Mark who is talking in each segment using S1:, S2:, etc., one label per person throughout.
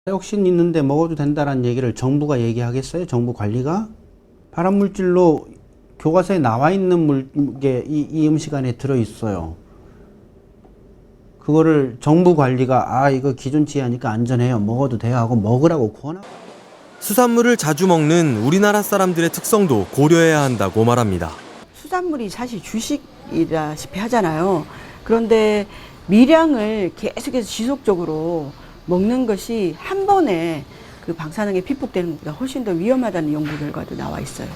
S1: 다이옥신 있는데 먹어도 된다라는 얘기를 정부가 얘기하겠어요? 정부 관리가? 발암물질로 교과서에 나와 있는 게 이 음식 안에 들어있어요. 그거를 정부 관리가 이거 기준치 하니까 안전해요. 먹어도 돼요 하고 먹으라고 권하고.
S2: 수산물을 자주 먹는 우리나라 사람들의 특성도 고려해야 한다고 말합니다.
S3: 수산물이 사실 주식이라시피 하잖아요. 그런데 미량을 계속해서 지속적으로 먹는 것이 한 번에 그 방사능에 피폭되는 것보다 훨씬 더 위험하다는 연구 결과도 나와 있어요.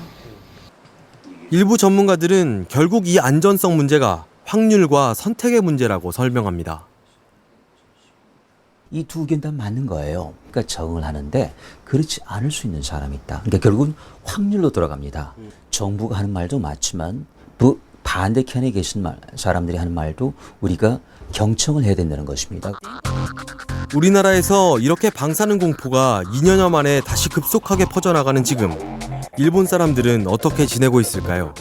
S2: 일부 전문가들은 결국 이 안전성 문제가 확률과 선택의 문제라고 설명합니다.
S4: 이 두 의견 다 맞는 거예요. 그러니까 적응을 하는데 그렇지 않을 수 있는 사람이 있다. 그러니까 결국은 확률로 돌아갑니다. 정부가 하는 말도 맞지만 그 반대편에 계신 사람들이 하는 말도 우리가 경청을 해야 된다는 것입니다.
S2: 우리나라에서 이렇게 방사능 공포가 2년여 만에 다시 급속하게 퍼져나가는 지금 일본 사람들은 어떻게 지내고 있을까요?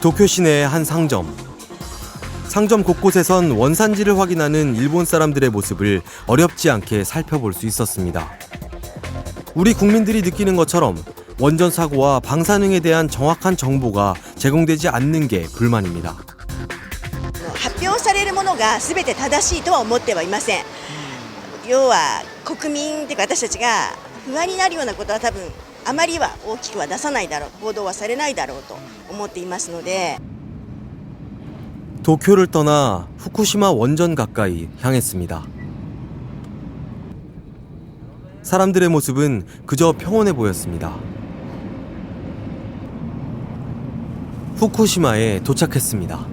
S2: 도쿄 시내의 한 상점. 상점 곳곳에선 원산지를 확인하는 일본 사람들의 모습을 어렵지 않게 살펴볼 수 있었습니다. 우리 국민들이 느끼는 것처럼 원전 사고와 방사능에 대한 정확한 정보가 제공되지 않는 게 불만입니다.
S5: 発表されるものが全て正しいとは思ってはいません。要は国民というか私たちが不安になるようなことは多分あまりは大きくは出さないだろう、報道はされないだろうと思っていますので。
S2: 도쿄를 떠나 후쿠시마 원전 가까이 향했습니다. 사람들의 모습은 그저 평온해 보였습니다. 후쿠시마에 도착했습니다.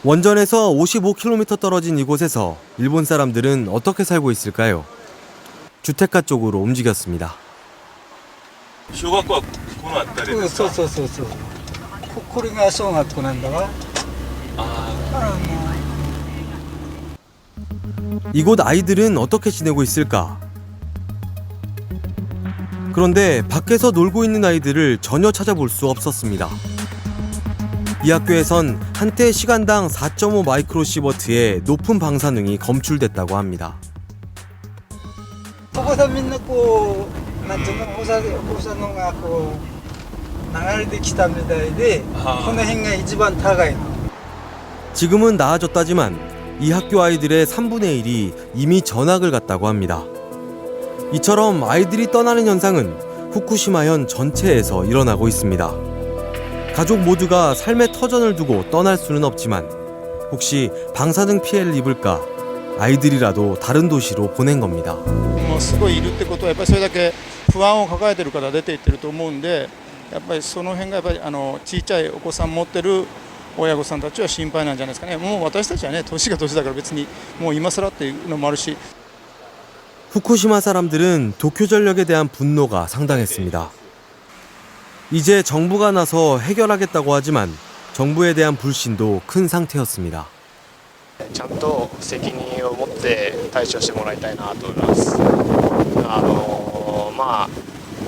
S2: 원전에서 55km 떨어진 이곳에서 일본 사람들은 어떻게 살고 있을까요? 주택가 쪽으로 움직였습니다.
S6: 小学校はこの辺りですか？
S7: そうこれが小学校なんだわ。
S2: 이곳 아이들은 어떻게 지내고 있을까? 그런데 밖에서 놀고 있는 아이들을 전혀 찾아볼 수 없었습니다. 이 학교에선 한때 시간당 4.5 마이크로시버트의 높은 방사능이 검출됐다고 합니다.
S7: そこでみんなこうなんていうの放射能がこう流れてきたみたいでこの辺が一番高いの。
S2: 지금은 나아졌다지만 이 학교 아이들의 3분의 1이 이미 전학을 갔다고 합니다. 이처럼 아이들이 떠나는 현상은 후쿠시마현 전체에서 일어나고 있습니다. 가족 모두가 삶의 터전을 두고 떠날 수는 없지만 혹시 방사능 피해를 입을까 아이들이라도 다른 도시로 보낸 겁니다.
S8: もうすごいいるってことはやっぱりそれだけ不安を抱えてるから出ていってると思うんで、やっぱりその辺がやっぱり小さいお子さん持ってる親御さんたちは心配なんじゃないですかね。もう私たちはね年が年だから別にもう今更っていうのもあるし。
S2: 후쿠시마 사람들은 도쿄전력에 대한 분노가 상당했습니다. 이제 정부가 나서 해결하겠다고 하지만 정부에 대한 불신도 큰 상태였습니다.
S9: ちゃんと責任を持って対処してもらいたいなと思います。まあ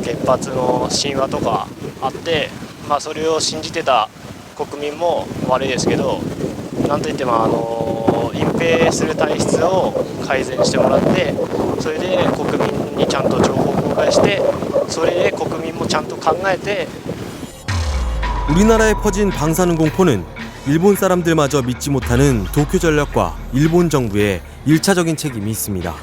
S9: 原発の神話とかあって、それを信じてた国民も悪いですけど、なんといっても隠蔽する体質を改善してもらって、それで国民にちゃんと情報公開して、それで国民もちゃんと考えて。
S2: 우리나라에 퍼진 방사능 공포는 일본 사람들마저 믿지 못하는 도쿄전력과 일본 정부의 1차적인 책임이 있습니다.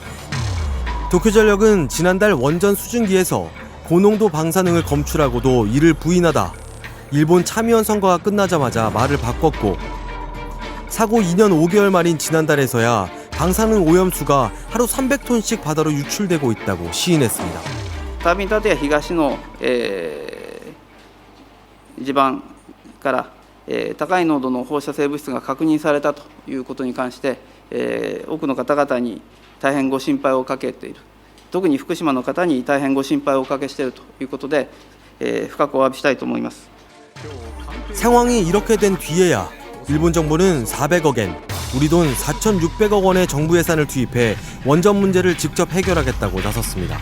S2: 도쿄전력은 지난달 원전 수증기에서 고농도 방사능을 검출하고도 이를 부인하다 일본 참의원 선거가 끝나자마자 말을 바꿨고 사고 2년 5개월 만인 지난달에서야 방사능 오염수가 하루 300톤씩 바다로 유출되고 있다고 시인했습니다.
S10: タービン建屋東の、地盤から、高い濃度の放射性物質が確認されたということに関して、多くの方々に大変ご心配をかけている。特に福島の方に大変ご心配をおかけしているということで、深くお詫びしたいと思います。
S2: 상황이 이렇게 된 뒤에야 일본 정부는 400억 엔, 우리 돈 4,600억 원의 정부 예산을 투입해 원전 문제를 직접 해결하겠다고 나섰습니다.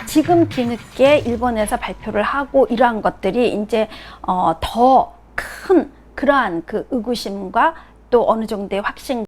S11: 지금 뒤늦게 일본에서 발표를 하고 이러한 것들이 이제 더 큰 그러한 그 의구심과 또 어느 정도의 확신